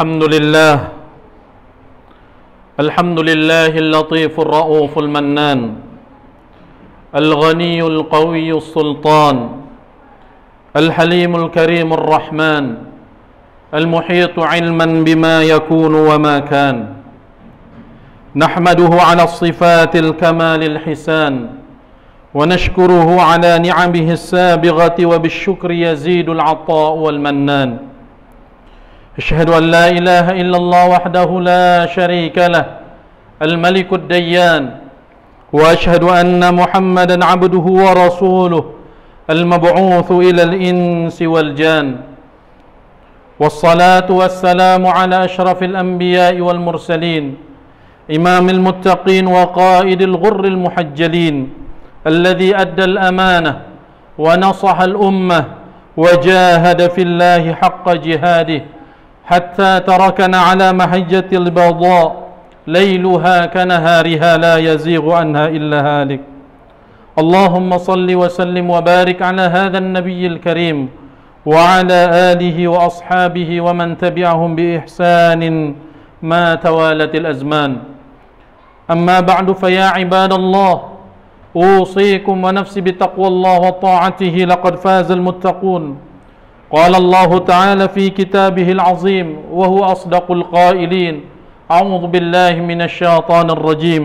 الحمد لله اللطيف الرؤوف المنان الغني القوي السلطان الحليم الكريم الرحمن المحيط علما بما يكون وما كان نحمده على الصفات الكمال الحسان ونشكره على نعمه السابغة وبالشكر يزيد العطاء والمنان أشهد أن لا إله إلا الله وحده لا شريك له الملك الديان وأشهد أن محمدا عبده ورسوله المبعوث إلى الإنس والجان والصلاة والسلام على أشرف الأنبياء والمرسلين إمام المتقين وقائد الغر المحجلين الذي أدى الأمانة ونصح الأمة وجاهد في الله حق جهاده حتى تركنا على محجة البيضاء ليلها كنهارها لا يزيغ عنها إلا هالك اللهم صل وسلم وبارك على هذا النبي الكريم وعلى آله وأصحابه ومن تبعهم بإحسان ما توالت الأزمان أما بعد فيا عباد الله أوصيكم ونفسي بتقوى الله وطاعته لقد فاز المتقون قال الله تعالى في كتابه العظيم وهو أصدق القائلين أعوذ بالله من الشيطان الرجيم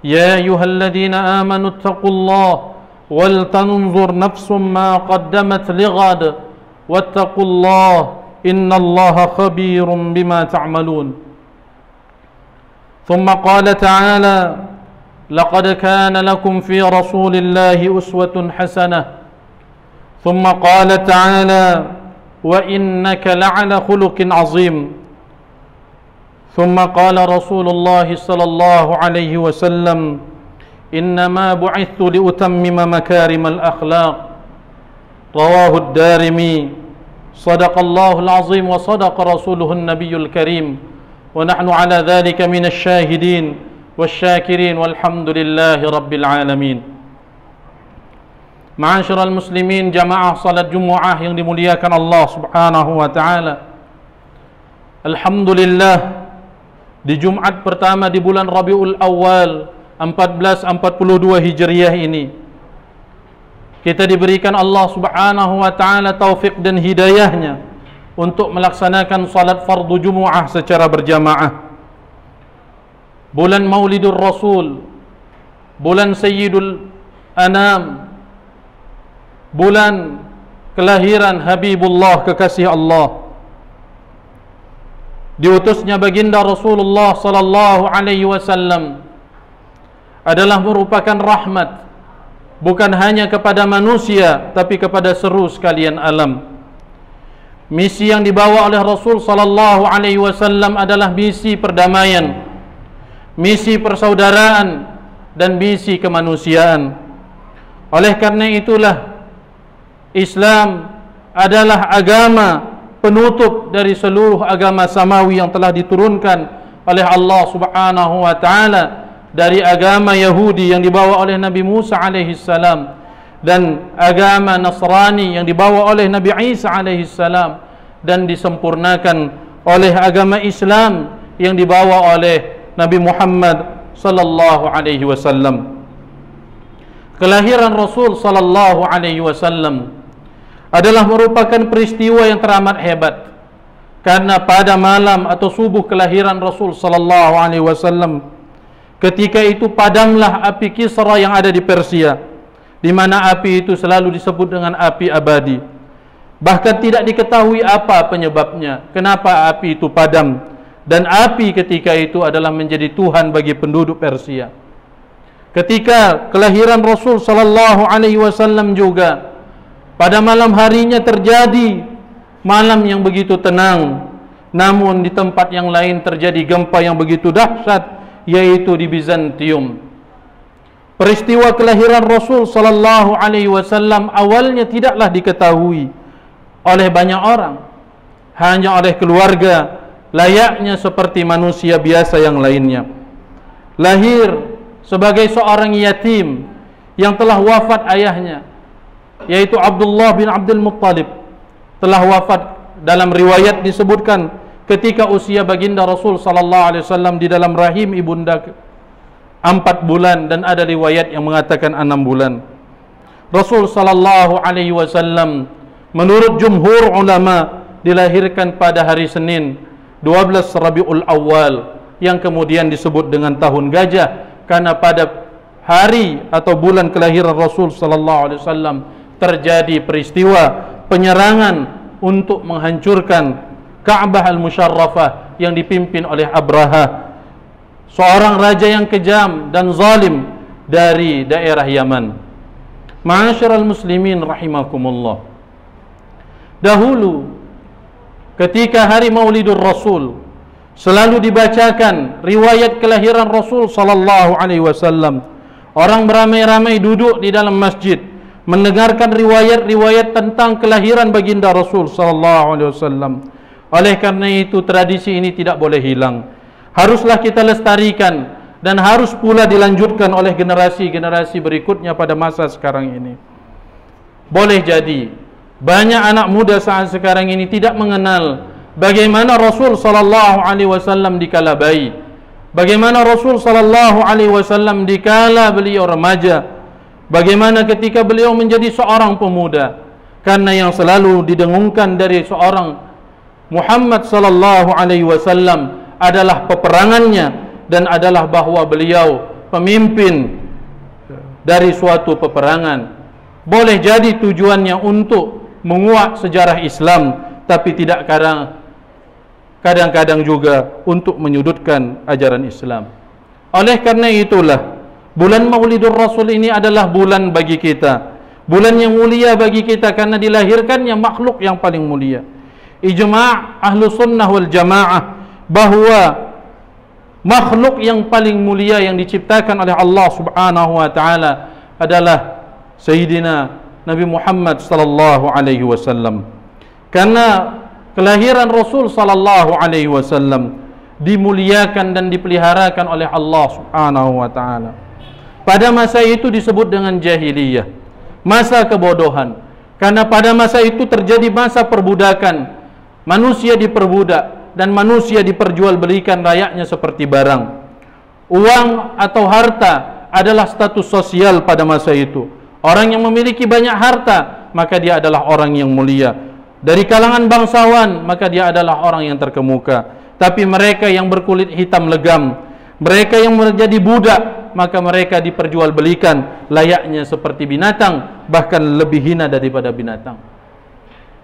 يا أيها الذين آمنوا اتقوا الله ولتنظر نفس ما قدمت لغد واتقوا الله إن الله خبير بما تعملون ثم قال تعالى لقد كان لكم في رسول الله أسوة حسنة ثم قال تعالى وإنك لعلى خلق عظيم ثم قال رسول الله صلى الله عليه وسلم إنما بعثت لأتمم مكارم الأخلاق رواه الدارمي صدق الله العظيم وصدق رسوله النبي الكريم ونحن على ذلك من الشاهدين والشاكرين والحمد لله رب العالمين. Ma'asyiral muslimin, jamaah salat Jumaah yang dimuliakan Allah Subhanahu wa taala. Alhamdulillah, di Jumat pertama di bulan Rabiul Awal 1442 Hijriah ini kita diberikan Allah Subhanahu wa taala taufik dan hidayahnya untuk melaksanakan salat fardu Jumaah secara berjamaah. Bulan Maulidur Rasul, bulan Sayyidul Anam, bulan kelahiran Habibullah kekasih Allah, diutusnya baginda Rasulullah sallallahu alaihi wasallam adalah merupakan rahmat bukan hanya kepada manusia tapi kepada seluruh sekalian alam. Misi yang dibawa oleh Rasul sallallahu alaihi wasallam adalah misi perdamaian, misi persaudaraan dan misi kemanusiaan. Oleh karena itulah Islam adalah agama penutup dari seluruh agama samawi yang telah diturunkan oleh Allah Subhanahu wa taala, dari agama Yahudi yang dibawa oleh Nabi Musa alaihi salam dan agama Nasrani yang dibawa oleh Nabi Isa alaihi salam, dan disempurnakan oleh agama Islam yang dibawa oleh Nabi Muhammad sallallahu alaihi wasallam. Kelahiran Rasul sallallahu alaihi wasallam adalah merupakan peristiwa yang teramat hebat, karena pada malam atau subuh kelahiran Rasul sallallahu alaihi wasallam, ketika itu padamlah api Kisra yang ada di Persia, di mana api itu selalu disebut dengan api abadi. Bahkan tidak diketahui apa penyebabnya, kenapa api itu padam, dan api ketika itu adalah menjadi Tuhan bagi penduduk Persia. Ketika kelahiran Rasul sallallahu alaihi wasallam juga, pada malam harinya terjadi malam yang begitu tenang, namun di tempat yang lain terjadi gempa yang begitu dahsyat, yaitu di Bizantium. Peristiwa kelahiran Rasul sallallahu alaihi wasallam awalnya tidaklah diketahui oleh banyak orang, hanya oleh keluarga, layaknya seperti manusia biasa yang lainnya. Lahir sebagai seorang yatim yang telah wafat ayahnya, yaitu Abdullah bin Abdul Muttalib, telah wafat. Dalam riwayat disebutkan ketika usia baginda Rasul sallallahu alaihi wasallam di dalam rahim ibunda 4 bulan, dan ada riwayat yang mengatakan 6 bulan. Rasul sallallahu alaihi wasallam menurut jumhur ulama dilahirkan pada hari Senin 12 Rabiul Awal, yang kemudian disebut dengan tahun gajah karena pada hari atau bulan kelahiran Rasul sallallahu alaihi wasallam terjadi peristiwa penyerangan untuk menghancurkan Ka'bah al-Musharrafah yang dipimpin oleh Abraha, seorang raja yang kejam dan zalim dari daerah Yaman. Ma'asyiral muslimin rahimakumullah, dahulu ketika hari Maulidur Rasul selalu dibacakan riwayat kelahiran Rasul sallallahu alaihi wasallam. Orang beramai-ramai duduk di dalam masjid mendengarkan riwayat-riwayat tentang kelahiran baginda Rasul sallallahu alaihi wasallam. Oleh karena itu tradisi ini tidak boleh hilang, haruslah kita lestarikan, dan harus pula dilanjutkan oleh generasi-generasi berikutnya pada masa sekarang ini. Boleh jadi banyak anak muda saat sekarang ini tidak mengenal bagaimana Rasul sallallahu alaihi wasallam dikala bayi, bagaimana Rasul sallallahu alaihi wasallam dikala beliau remaja, bagaimana ketika beliau menjadi seorang pemuda. Karena yang selalu didengungkan dari seorang Muhammad sallallahu alaihi wasallam adalah peperangannya, dan adalah bahwa beliau pemimpin dari suatu peperangan. Boleh jadi tujuannya untuk menguak sejarah Islam, tapi tidak kadang-kadang juga untuk menyudutkan ajaran Islam. Oleh karena itulah bulan Maulidur Rasul ini adalah bulan bagi kita, bulan yang mulia bagi kita, karena dilahirkannya makhluk yang paling mulia. Ijma' ahlu sunnah wal jamaah bahwa makhluk yang paling mulia yang diciptakan oleh Allah subhanahu wa ta'ala adalah Sayyidina Nabi Muhammad sallallahu alaihi wasallam. Karena kelahiran Rasul sallallahu alaihi wasallam dimuliakan dan dipeliharakan oleh Allah subhanahu wa ta'ala. Pada masa itu disebut dengan jahiliyah, masa kebodohan, karena pada masa itu terjadi masa perbudakan. Manusia diperbudak dan manusia diperjualbelikan layaknya seperti barang. Uang atau harta adalah status sosial pada masa itu. Orang yang memiliki banyak harta, maka dia adalah orang yang mulia. Dari kalangan bangsawan, maka dia adalah orang yang terkemuka. Tapi mereka yang berkulit hitam legam, mereka yang menjadi budak, maka mereka diperjualbelikan layaknya seperti binatang, bahkan lebih hina daripada binatang.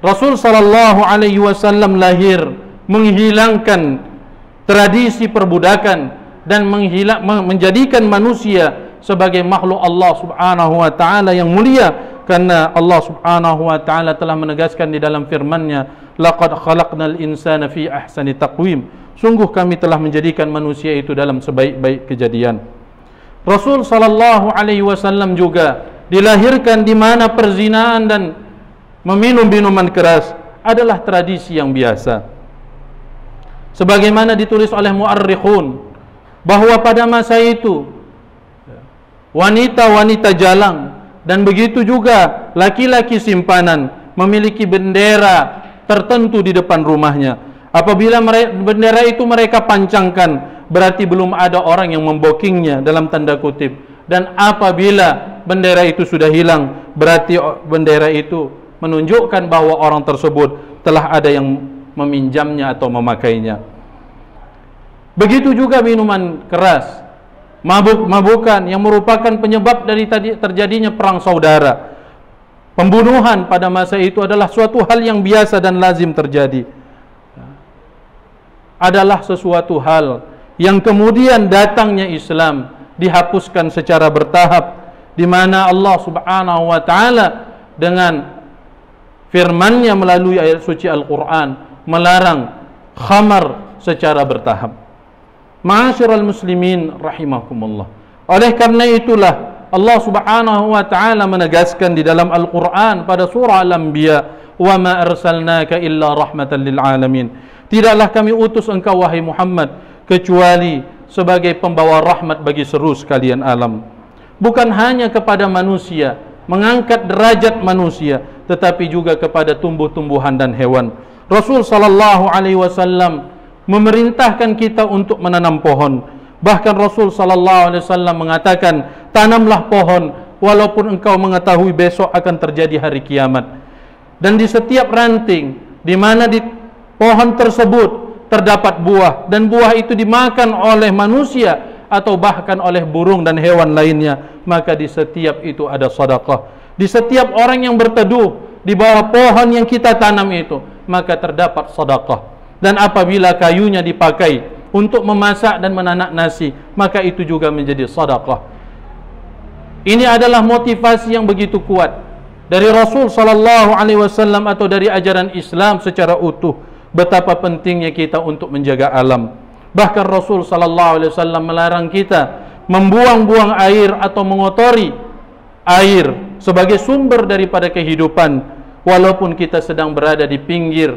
Rasul sallallahu alaihi wasallam lahir menghilangkan tradisi perbudakan dan menjadikan manusia sebagai makhluk Allah subhanahu wa ta'ala yang mulia. Karena Allah subhanahu wa ta'ala telah menegaskan di dalam firman-Nya, laqad khalaqnal insana fi ahsani taqwim, sungguh kami telah menjadikan manusia itu dalam sebaik-baik kejadian. Rasul sallallahu alaihi wasallam juga dilahirkan di mana perzinaan dan meminum minuman keras adalah tradisi yang biasa. Sebagaimana ditulis oleh muarrikhun bahwa pada masa itu wanita-wanita jalang dan begitu juga laki-laki simpanan memiliki bendera tertentu di depan rumahnya. Apabila bendera itu mereka pancangkan, berarti belum ada orang yang membokingnya dalam tanda kutip. Dan apabila bendera itu sudah hilang, berarti bendera itu menunjukkan bahwa orang tersebut telah ada yang meminjamnya atau memakainya. Begitu juga minuman keras, mabuk-mabukan yang merupakan penyebab dari terjadinya perang saudara. Pembunuhan pada masa itu adalah suatu hal yang biasa dan lazim terjadi. Adalah sesuatu hal yang kemudian datangnya Islam dihapuskan secara bertahap, di mana Allah subhanahu wa ta'ala dengan firman-Nya melalui ayat suci Al-Quran melarang khamar secara bertahap. Ma'asyiral muslimin rahimakumullah. Oleh karena itulah Allah subhanahu wa ta'ala menegaskan di dalam Al-Quran pada surah Al-Anbiya, wa ma arsalnaka illa rahmatan lil alamin, tidaklah kami utus engkau wahai Muhammad kecuali sebagai pembawa rahmat bagi seluruh sekalian alam. Bukan hanya kepada manusia, mengangkat derajat manusia, tetapi juga kepada tumbuh-tumbuhan dan hewan. Rasul sallallahu alaihi wasallam memerintahkan kita untuk menanam pohon. Bahkan Rasul sallallahu alaihi wasallam mengatakan, tanamlah pohon walaupun engkau mengetahui besok akan terjadi hari kiamat. Dan di setiap ranting di mana di pohon tersebut terdapat buah, dan buah itu dimakan oleh manusia atau bahkan oleh burung dan hewan lainnya, maka di setiap itu ada sedekah. Di setiap orang yang berteduh di bawah pohon yang kita tanam itu, maka terdapat sedekah. Dan apabila kayunya dipakai untuk memasak dan menanak nasi, maka itu juga menjadi sedekah. Ini adalah motivasi yang begitu kuat dari Rasul sallallahu alaihi wasallam atau dari ajaran Islam secara utuh, betapa pentingnya kita untuk menjaga alam. Bahkan Rasul sallallahu alaihi wasallam melarang kita membuang-buang air atau mengotori air sebagai sumber daripada kehidupan, walaupun kita sedang berada di pinggir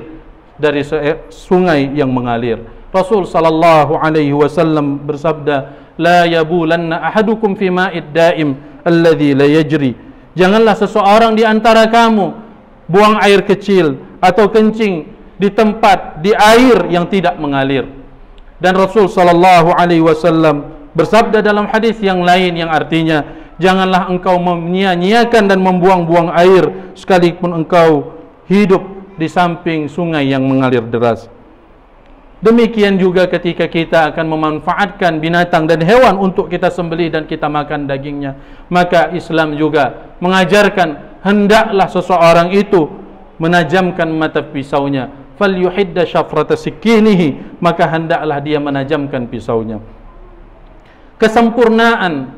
dari sungai yang mengalir. Rasul sallallahu alaihi wasallam bersabda, "La yabulanna ahadukum fi ma'id daim alladhi la yajri." Janganlah seseorang di antara kamu buang air kecil atau kencing di tempat, di air yang tidak mengalir. Dan Rasul sallallahu alaihi wasallam bersabda dalam hadis yang lain yang artinya, janganlah engkau menyia-nyiakan dan membuang-buang air sekalipun engkau hidup di samping sungai yang mengalir deras. Demikian juga ketika kita akan memanfaatkan binatang dan hewan untuk kita sembelih dan kita makan dagingnya, maka Islam juga mengajarkan hendaklah seseorang itu menajamkan mata pisaunya, falyuhidda syafrata sikinihi, maka hendaklah dia menajamkan pisaunya. Kesempurnaan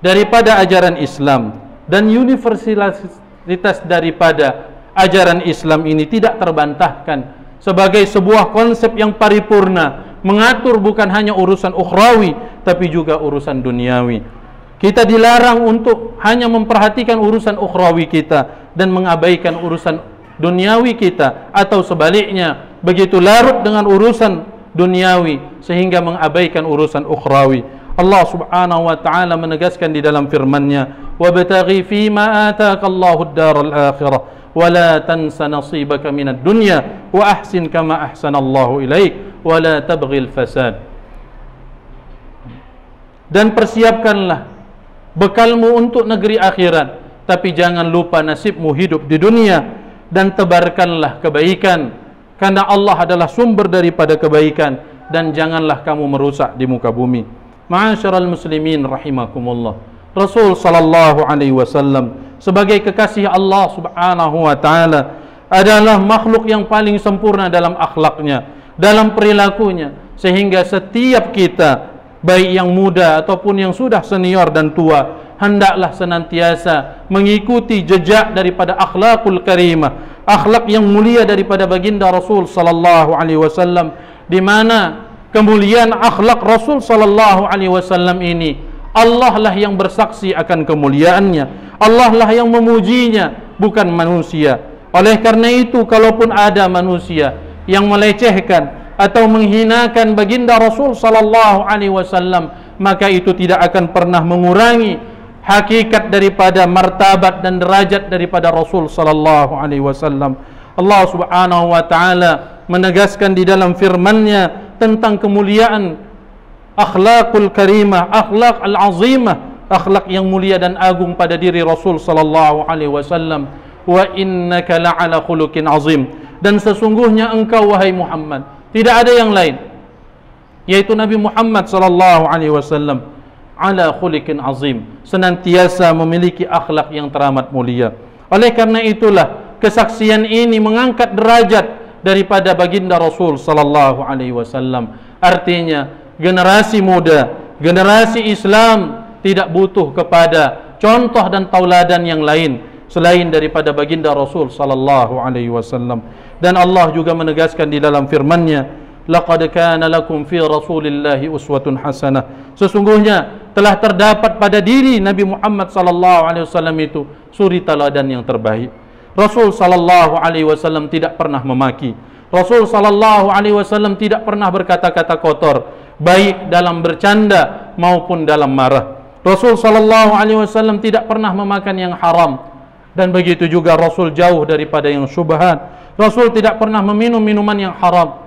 daripada ajaran Islam dan universalitas daripada ajaran Islam ini tidak terbantahkan sebagai sebuah konsep yang paripurna, mengatur bukan hanya urusan ukhrawi tapi juga urusan duniawi. Kita dilarang untuk hanya memperhatikan urusan ukhrawi kita dan mengabaikan urusan duniawi kita, atau sebaliknya, begitu larut dengan urusan duniawi sehingga mengabaikan urusan ukhrawi. Allah subhanahu wa ta'ala menegaskan di dalam firman-Nya, "Wabtaghi fima ataka Allahu ad-daral akhirah wa la tansa nasibaka minad dunya wa ahsin kama ahsana Allahu ilaik wa la tabghil fasad." Dan persiapkanlah bekalmu untuk negeri akhirat, tapi jangan lupa nasibmu hidup di dunia, dan tebarkanlah kebaikan karena Allah adalah sumber daripada kebaikan, dan janganlah kamu merusak di muka bumi. Ma'asyiral muslimin rahimakumullah, Rasul sallallahu alaihi wasallam sebagai kekasih Allah subhanahu wa ta'ala adalah makhluk yang paling sempurna dalam akhlaknya, dalam perilakunya, sehingga setiap kita, baik yang muda ataupun yang sudah senior dan tua, hendaklah senantiasa mengikuti jejak daripada akhlakul karimah, akhlak yang mulia daripada baginda Rasul sallallahu alaihi wasallam, di mana kemuliaan akhlak Rasul sallallahu alaihi wasallam ini Allah lah yang bersaksi akan kemuliaannya, Allah lah yang memujinya, bukan manusia. Oleh karena itu, kalaupun ada manusia yang melecehkan atau menghinakan baginda Rasul sallallahu alaihi wasallam, maka itu tidak akan pernah mengurangi hakikat daripada martabat dan derajat daripada Rasul sallallahu alaihi wasallam. Allah subhanahu wa ta'ala menegaskan di dalam firman-Nya tentang kemuliaan akhlakul karimah, akhlak al-azimah, akhlak yang mulia dan agung pada diri Rasul sallallahu alaihi wasallam. Wa innaka la'ala khuluqin azim, dan sesungguhnya engkau wahai Muhammad, tidak ada yang lain, yaitu Nabi Muhammad sallallahu alaihi wasallam, ala khuliqin azim, senantiasa memiliki akhlak yang teramat mulia. Oleh karena itulah kesaksian ini mengangkat derajat daripada baginda Rasul sallallahu alaihi wasallam. Artinya generasi muda, generasi Islam tidak butuh kepada contoh dan tauladan yang lain selain daripada baginda Rasul sallallahu alaihi wasallam. Dan Allah juga menegaskan di dalam firman-Nya, laqad kana lakum fi rasulillahi uswatun hasanah, sesungguhnya telah terdapat pada diri Nabi Muhammad sallallahu alaihi wasallam itu suri teladan yang terbaik. Rasul sallallahu alaihi wasallam tidak pernah memaki, Rasul sallallahu alaihi wasallam tidak pernah berkata-kata kotor, baik dalam bercanda maupun dalam marah. Rasul sallallahu alaihi wasallam tidak pernah memakan yang haram, Dan begitu juga Rasul jauh daripada yang syubhat. Rasul tidak pernah meminum minuman yang haram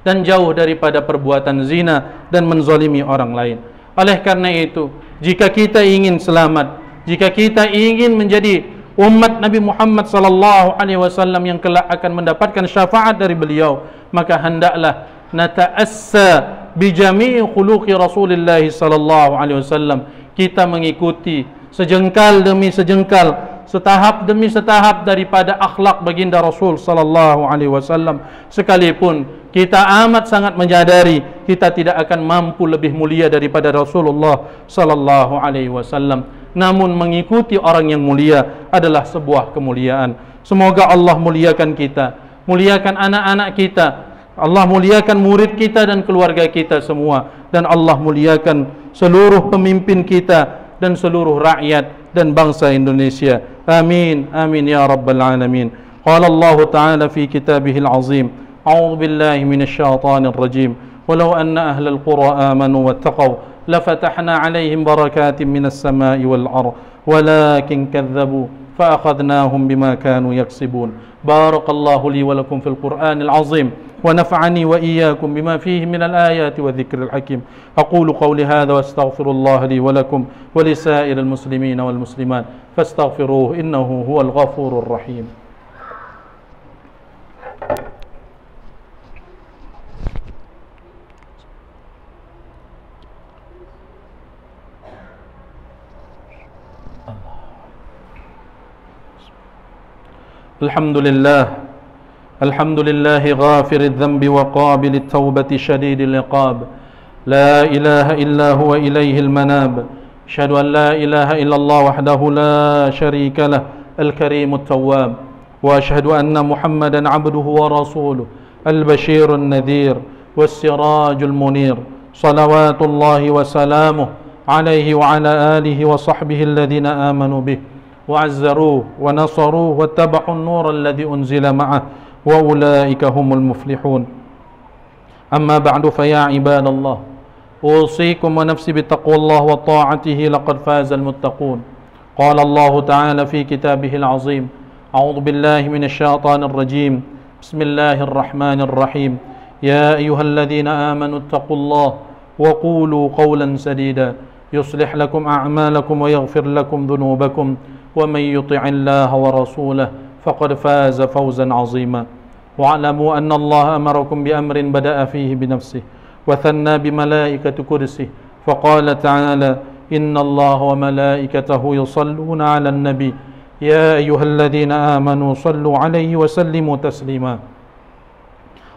dan jauh daripada perbuatan zina dan menzalimi orang lain. Oleh karena itu, jika kita ingin selamat, jika kita ingin menjadi umat Nabi Muhammad sallallahu alaihi wasallam yang kelak akan mendapatkan syafaat dari beliau, maka hendaklah nata'assa bi jami'i khuluqi Rasulillah sallallahu alaihi wasallam. Kita mengikuti sejengkal demi sejengkal, setahap demi setahap daripada akhlak baginda Rasul sallallahu alaihi wasallam, sekalipun kita amat sangat menyadari kita tidak akan mampu lebih mulia daripada Rasulullah sallallahu alaihi wasallam. Namun mengikuti orang yang mulia adalah sebuah kemuliaan. Semoga Allah muliakan kita, muliakan anak-anak kita, Allah muliakan murid kita dan keluarga kita semua, dan Allah muliakan seluruh pemimpin kita dan seluruh rakyat dan bangsa Indonesia. Amin, amin ya rabbal alamin. Qala Allah Ta'ala fi kitabihil azim, a'udzu billahi minasy syaithanir rajim. Walau anna ahlal qura amanu wattaqaw lafatahna 'alaihim barakatin minas sama'i wal ardh walakin kadzdzabu فأخذناهم بما كانوا يكسبون. بارك الله لي ولكم في القرآن العظيم ونفعني وإياكم بما فيه من الآيات والذكر الحكيم. أقول قولي هذا واستغفر الله لي ولكم ولسائر المسلمين والمسلمات فاستغفروه إنه هو الغفور الرحيم. الحمد لله غافر الذنب وقابل التوبة شديد العقاب. لا إله إلا هو إليه المناب. أشهد أن لا إله إلا الله وحده لا شريك له الكريم التواب. وأشهد أن محمدا عبده ورسوله البشير النذير والسراج المنير. صلوات الله وسلامه عليه وعلى آله وصحبه الذين آمنوا به وعزروه ونصروه واتبعوا النور الذي أنزل معه وأولئك هم المفلحون. أما بعد فيا عباد الله، أوصيكم ونفسي بتقوى الله وطاعته، لقد فاز المتقون. قال الله تعالى في كتابه العظيم: أعوذ بالله من الشيطان الرجيم، بسم الله الرحمن الرحيم. يا أيها الذين آمنوا اتقوا الله وقولوا قولا سديدا يصلح لكم أعمالكم ويغفر لكم ذنوبكم ومن يطع الله ورسوله فقد فاز فوزا عظيما. واعلموا أن الله أمركم بأمر بدأ فيه بنفسه وثنى بملائكة كرسه، فقال تعالى: إن الله وملائكته يصلون على النبي يا أيها الذين آمنوا صلوا عليه وسلموا تسليما.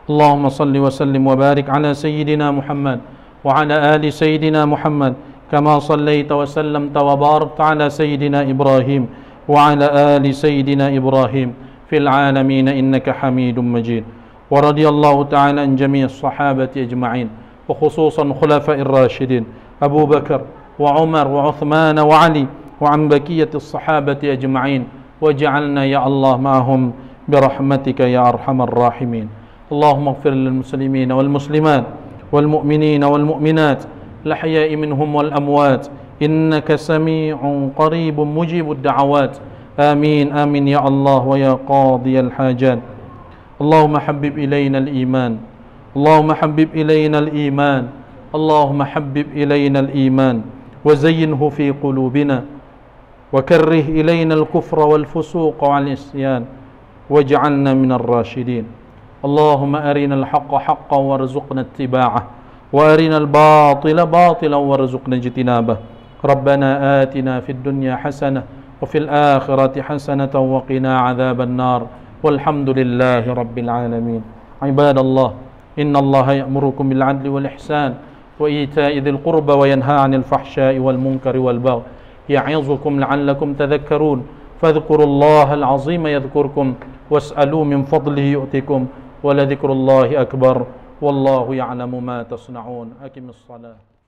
اللهم صل وسلم وبارك على سيدنا محمد وعلى آل سيدنا محمد كما صليت وسلمت وباركت على سيدنا إبراهيم وعلى آل سيدنا إبراهيم في العالمين إنك حميد مجيد. ورضي الله تعالى عن جميع الصحابة أجمعين، وخصوصا خلفاء الراشدين أبو بكر وعمر وعثمان وعلي، وعن بقية الصحابة أجمعين، وجعلنا يا الله معهم برحمتك يا أرحم الراحمين. اللهم اغفر للمسلمين والمسلمات والمؤمنين والمؤمنات الأحياء منهم والأموات، إنك سميع قريب مجيب الدعوات. آمين آمين يا الله ويا قاضي الحاجات. اللهم حبب إلينا الإيمان، اللهم حبب إلينا الإيمان، اللهم حبب إلينا الإيمان وزينه في قلوبنا، وكره إلينا الكفر والفسوق والعصيان، واجعلنا من الراشدين. اللهم أرنا الحق حقا وارزقنا اتباعه، وأرنا الباطل باطلا وارزقنا اجتنابه. ربنا آتنا في الدنيا حسنة وفي الآخرة حسنة وقنا عذاب النار، والحمد لله رب العالمين. عباد الله، إن الله يأمركم بالعدل والإحسان وإيتاء ذي القربى وينهى عن الفحشاء والمنكر والبغي، يعظكم لعلكم تذكرون. فاذكروا الله العظيم يذكركم، واسألوا من فضله يؤتكم، ولذكر الله أكبر، والله يعلم ما تصنعون. أقم الصلاة.